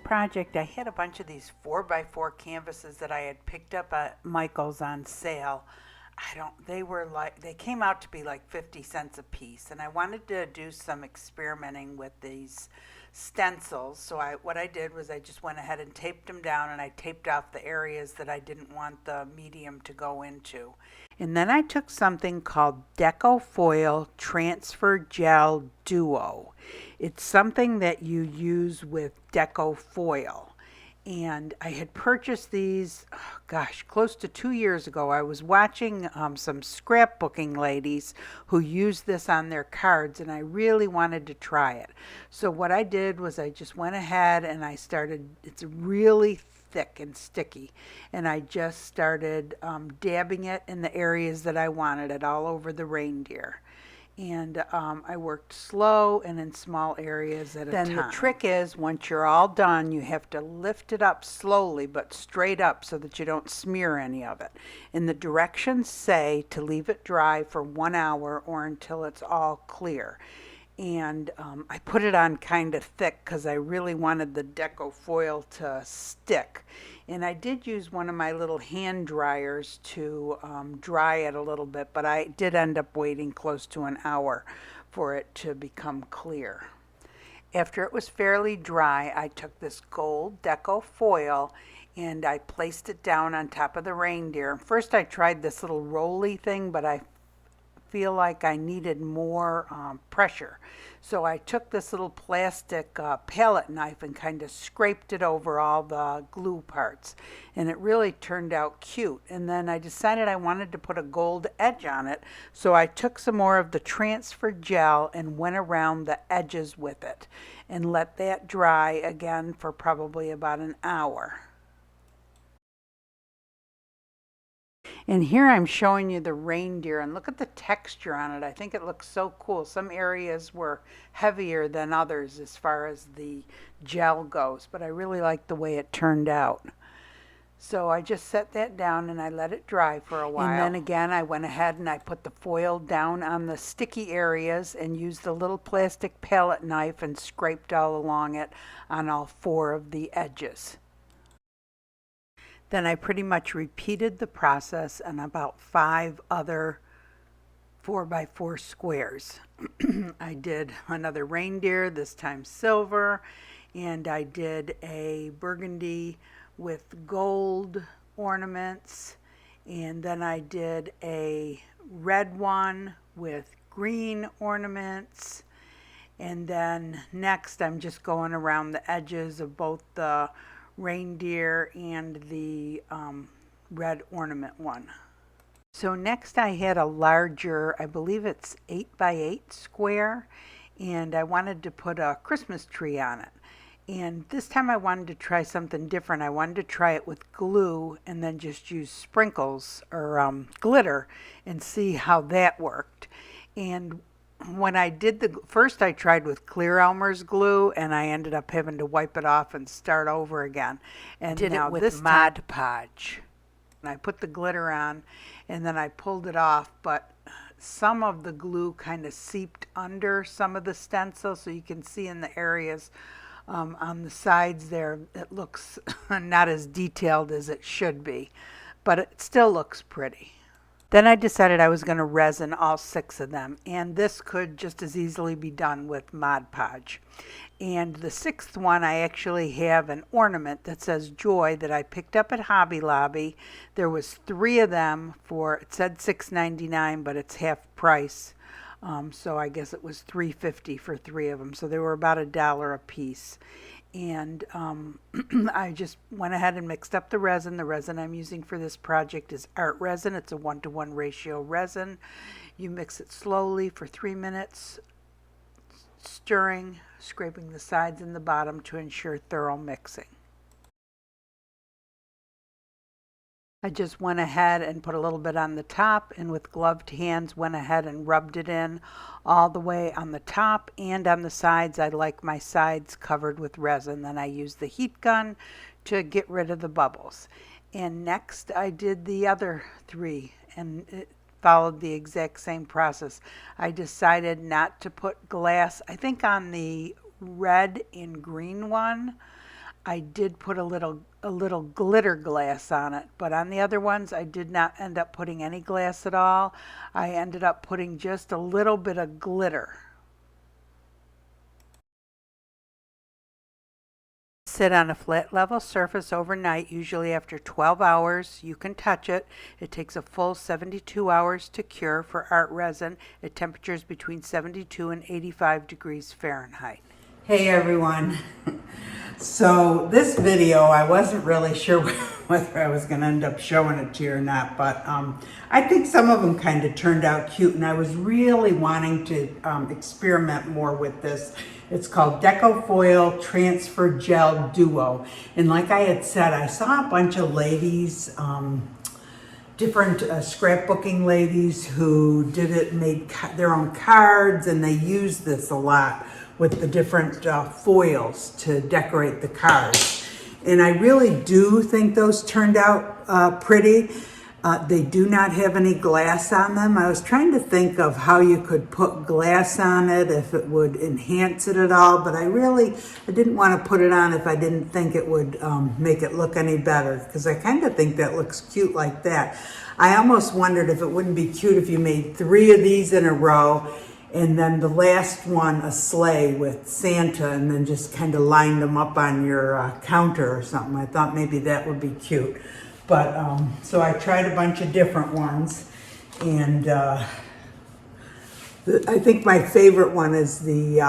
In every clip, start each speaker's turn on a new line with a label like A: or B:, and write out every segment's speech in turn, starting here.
A: project, I had a bunch of these 4x4 canvases that I had picked up at Michael's on sale. They came out to be like 50 cents a piece, and I wanted to do some experimenting with these stencils. So what I did was I just went ahead and taped them down, and I taped off the areas that I didn't want the medium to go into. And then I took something called Deco Foil Transfer Gel Duo. It's something that you use with Deco Foil. And I had purchased these, close to 2 years ago. I was watching some scrapbooking ladies who used this on their cards, and I really wanted to try it. So what I did was I just went ahead and it's really thick and sticky, and I just started dabbing it in the areas that I wanted it, all over the reindeer. And I worked slow and in small areas at a time. Then the trick is, once you're all done, you have to lift it up slowly but straight up so that you don't smear any of it. And the directions say to leave it dry for 1 hour or until it's all clear. And I put it on kind of thick because I really wanted the Deco foil to stick. And I did use one of my little hand dryers to dry it a little bit, but I did end up waiting close to an hour for it to become clear. After it was fairly dry, I took this gold Deco foil and I placed it down on top of the reindeer. First I tried this little rolly thing, but I feel like I needed more pressure. So I took this little plastic palette knife and kind of scraped it over all the glue parts, and it really turned out cute. And then I decided I wanted to put a gold edge on it, so I took some more of the transfer gel and went around the edges with it and let that dry again for probably about an hour. And here I'm showing you the reindeer, and look at the texture on it. I think it looks so cool. Some areas were heavier than others as far as the gel goes, but I really like the way it turned out. So I just set that down and I let it dry for a while. And then again I went ahead and I put the foil down on the sticky areas and used the little plastic palette knife and scraped all along it on all 4 of the edges. Then I pretty much repeated the process on about 5 other 4x4 squares. I did another reindeer, this time silver, and I did a burgundy with gold ornaments, and then I did a red one with green ornaments, and then next I'm just going around the edges of both the reindeer and the red ornament one. So next I had a larger, I believe it's 8x8 square, and I wanted to put a Christmas tree on it. And this time I wanted to try something different. I wanted to try it with glue and then just use sprinkles or glitter and see how that worked. And when I did first I tried with clear Elmer's glue, and I ended up having to wipe it off and start over again. And did now it with this Mod Podge. And I put the glitter on and then I pulled it off, but some of the glue kind of seeped under some of the stencil, so you can see in the areas on the sides there it looks not as detailed as it should be, but it still looks pretty. Then I decided I was going to resin all 6 of them, and this could just as easily be done with Mod Podge. And the 6th one, I actually have an ornament that says Joy that I picked up at Hobby Lobby. There was 3 of them it said $6.99, but it's half price. So I guess it was $3.50 for 3 of them. So they were about $1 a piece. And I just went ahead and mixed up the resin. The resin I'm using for this project is art resin. It's a 1-to-1 ratio resin. You mix it slowly for 3 minutes, stirring, scraping the sides and the bottom to ensure thorough mixing. I just went ahead and put a little bit on the top, and with gloved hands went ahead and rubbed it in all the way on the top and on the sides. I like my sides covered with resin. Then I used the heat gun to get rid of the bubbles. And next I did the other 3, and it followed the exact same process. I decided not to put glass. I think on the red and green one I did put a little glitter glass on it, but on the other ones I did not end up putting any glass at all. I ended up putting just a little bit of glitter. Sit on a flat level surface overnight, usually after 12 hours. You can touch it. It takes a full 72 hours to cure for art resin at temperatures between 72 and 85 degrees Fahrenheit. Hey everyone. So this video, I wasn't really sure whether I was going to end up showing it to you or not, but I think some of them kind of turned out cute, and I was really wanting to experiment more with this. It's called Deco Foil Transfer Gel Duo, and like I had said, I saw a bunch of ladies, different scrapbooking ladies who did it, made their own cards, and they used this a lot with the different foils to decorate the cards. And I really do think those turned out pretty. They do not have any glass on them. I was trying to think of how you could put glass on it, if it would enhance it at all, but I didn't want to put it on if I didn't think it would make it look any better, because I kind of think that looks cute like that. I almost wondered if it wouldn't be cute if you made 3 of these in a row, and then the last one a sleigh with Santa, and then just kind of lined them up on your counter or something. I thought maybe that would be cute. But so I tried a bunch of different ones, and I think my favorite one is the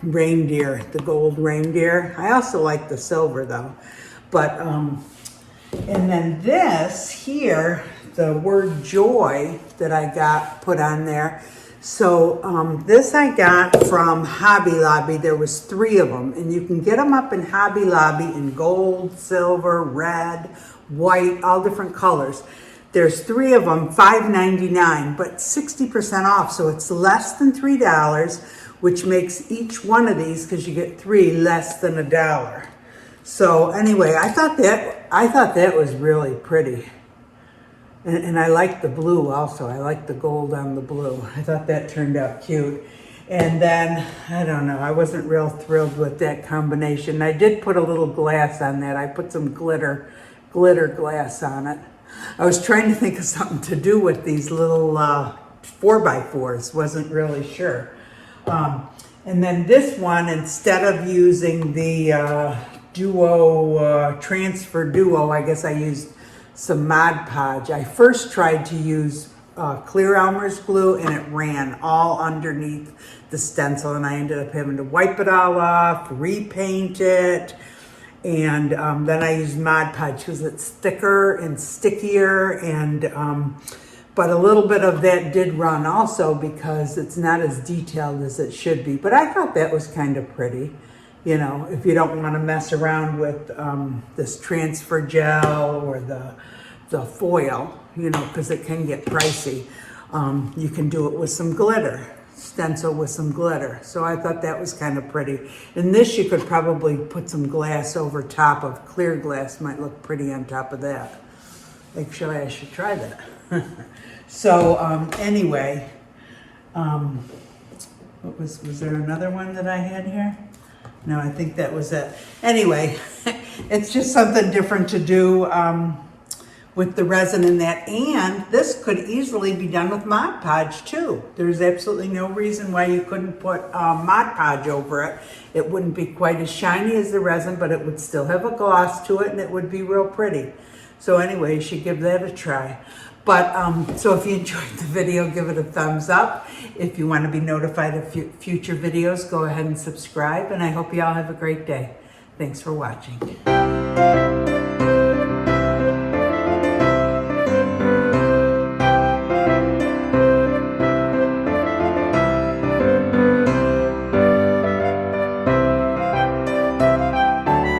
A: reindeer, the gold reindeer. I also like the silver though. But and then this here, the word joy that I got put on there. So this I got from Hobby Lobby. There was 3 of them, and you can get them up in Hobby Lobby in gold, silver, red, white, all different colors. There's 3 of them, $5.99, but 60% off, so it's less than $3, which makes each one of these, because you get 3, less than $1. So anyway, I thought that was really pretty. And I like the blue also. I like the gold on the blue. I thought that turned out cute. And then, I don't know, I wasn't real thrilled with that combination. I did put a little glass on that. I put some glitter glass on it. I was trying to think of something to do with these little 4x4s. Wasn't really sure. And then this one, instead of using the Transfer Duo, I guess I used some Mod Podge. I first tried to use clear Elmer's glue, and it ran all underneath the stencil, and I ended up having to wipe it all off, repaint it, and then I used Mod Podge because it's thicker and stickier, and but a little bit of that did run also because it's not as detailed as it should be. But I thought that was kind of pretty. You know, if you don't want to mess around with this transfer gel or the foil, you know, because it can get pricey, you can do it with some glitter, stencil with some glitter. So I thought that was kind of pretty. And this you could probably put some glass over top of clear glass, might look pretty on top of that. Actually, I should try that. So anyway, what was there another one that I had here? No, I think that was it. Anyway, it's just something different to do with the resin in that. And this could easily be done with Mod Podge too. There's absolutely no reason why you couldn't put Mod Podge over it. It wouldn't be quite as shiny as the resin, but it would still have a gloss to it, and it would be real pretty. So anyway, you should give that a try. But so if you enjoyed the video, give it a thumbs up. If you want to be notified of future videos, go ahead and subscribe. And I hope you all have a great day. Thanks for watching.